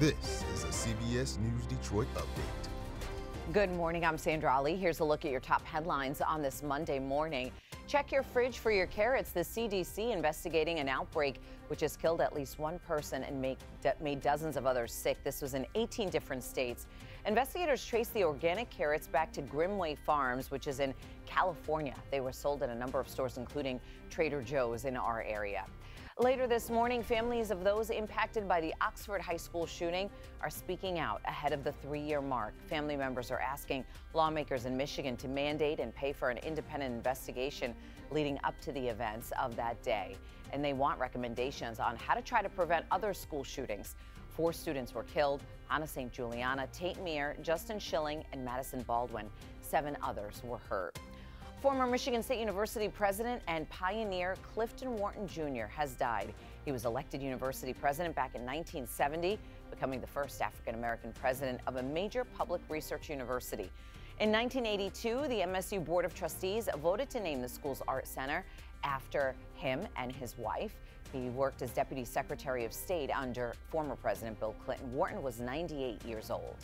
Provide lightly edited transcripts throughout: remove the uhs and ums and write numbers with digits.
This is a CBS News Detroit update. Good morning, I'm Sandra Ali. Here's a look at your top headlines on this Monday morning. Check your fridge for your carrots. The CDC investigating an outbreak which has killed at least one person and made dozens of others sick. This was in 18 different states. Investigators traced the organic carrots back to Grimway Farms, which is in California. They were sold at a number of stores, including Trader Joe's in our area. Later this morning, families of those impacted by the Oxford High School shooting are speaking out ahead of the 3-year mark. Family members are asking lawmakers in Michigan to mandate and pay for an independent investigation leading up to the events of that day. And they want recommendations on how to try to prevent other school shootings. 4 students were killed: Hannah St. Juliana, Tate Meir, Justin Schilling, and Madison Baldwin. 7 others were hurt. Former Michigan State University president and pioneer Clifton Wharton Jr. has died. He was elected university president back in 1970, becoming the first African-American president of a major public research university. In 1982, the MSU Board of Trustees voted to name the school's Art Center after him and his wife. He worked as Deputy Secretary of State under former President Bill Clinton. Wharton was 98 years old.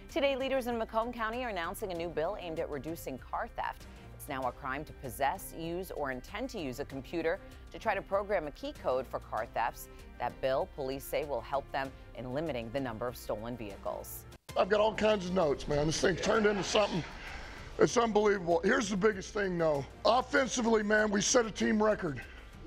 Today, leaders in Macomb County are announcing a new bill aimed at reducing car theft. It's now a crime to possess, use, or intend to use a computer to try to program a key code for car thefts. That bill, police say, will help them in limiting the number of stolen vehicles. I've got all kinds of notes, man. This thing turned into something that's unbelievable. Here's the biggest thing, though. Offensively, man, we set a team record.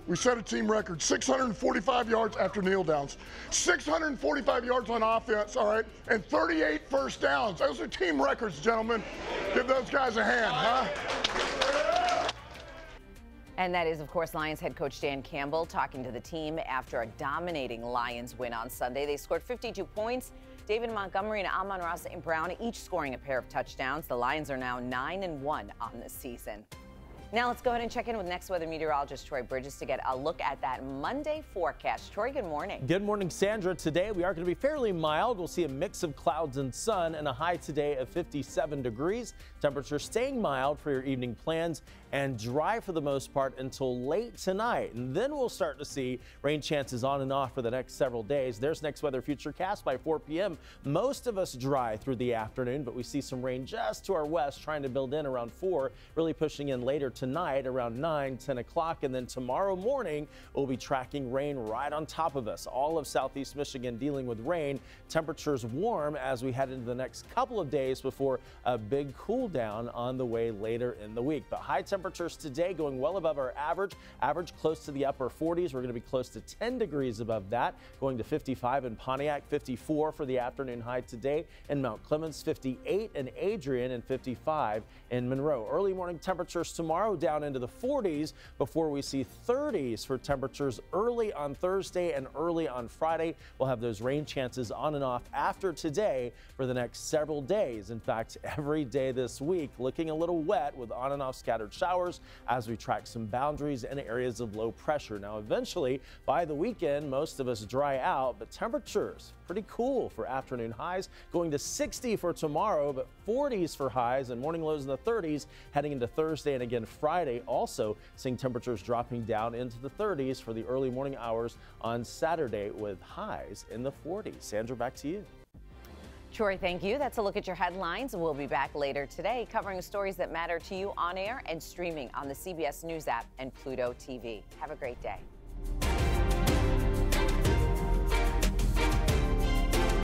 We set a team record, 645 yards after kneel downs, 645 yards on offense, all right, and 38 first downs. Those are team records, gentlemen. Give those guys a hand, huh? And that is, of course, Lions head coach Dan Campbell talking to the team after a dominating Lions win on Sunday. They scored 52 points. David Montgomery and Amon-Ra St. Brown each scoring a pair of touchdowns. The Lions are now 9-1 on the season. Now let's go ahead and check in with next weather meteorologist Troy Bridges to get a look at that Monday forecast. Troy, good morning. Good morning, Sandra. Today we are going to be fairly mild. We'll see a mix of clouds and sun and a high today of 57 degrees. Temperature staying mild for your evening plans and dry for the most part until late tonight. And then we'll start to see rain chances on and off for the next several days. There's next weather futurecast by 4 p.m. Most of us dry through the afternoon, but we see some rain just to our west trying to build in around 4, really pushing in later tonight around 9, 10 o'clock. And then tomorrow morning, we'll be tracking rain right on top of us. All of southeast Michigan dealing with rain. Temperatures warm as we head into the next couple of days before a big cool down on the way later in the week. But high temperatures today going well above our average close to the upper 40s. We're going to be close to 10 degrees above that, going to 55 in Pontiac, 54 for the afternoon high today in Mount Clemens, 58 in Adrian, and 55 in Monroe. Early morning temperatures tomorrow down into the 40s before we see 30s for temperatures early on Thursday and early on Friday. We'll have those rain chances on and off after today for the next several days. In fact, every day this week looking a little wet with on and off scattered showers as we track some boundaries and areas of low pressure. Now, eventually by the weekend, most of us dry out, but temperatures pretty cool for afternoon highs, going to 60 for tomorrow, but 40s for highs and morning lows in the 30s heading into Thursday and again Friday. Also seeing temperatures dropping down into the 30s for the early morning hours on Saturday with highs in the 40s. Sandra, back to you. Troy, thank you. That's a look at your headlines. We'll be back later today covering stories that matter to you on air and streaming on the CBS News app and Pluto TV. Have a great day.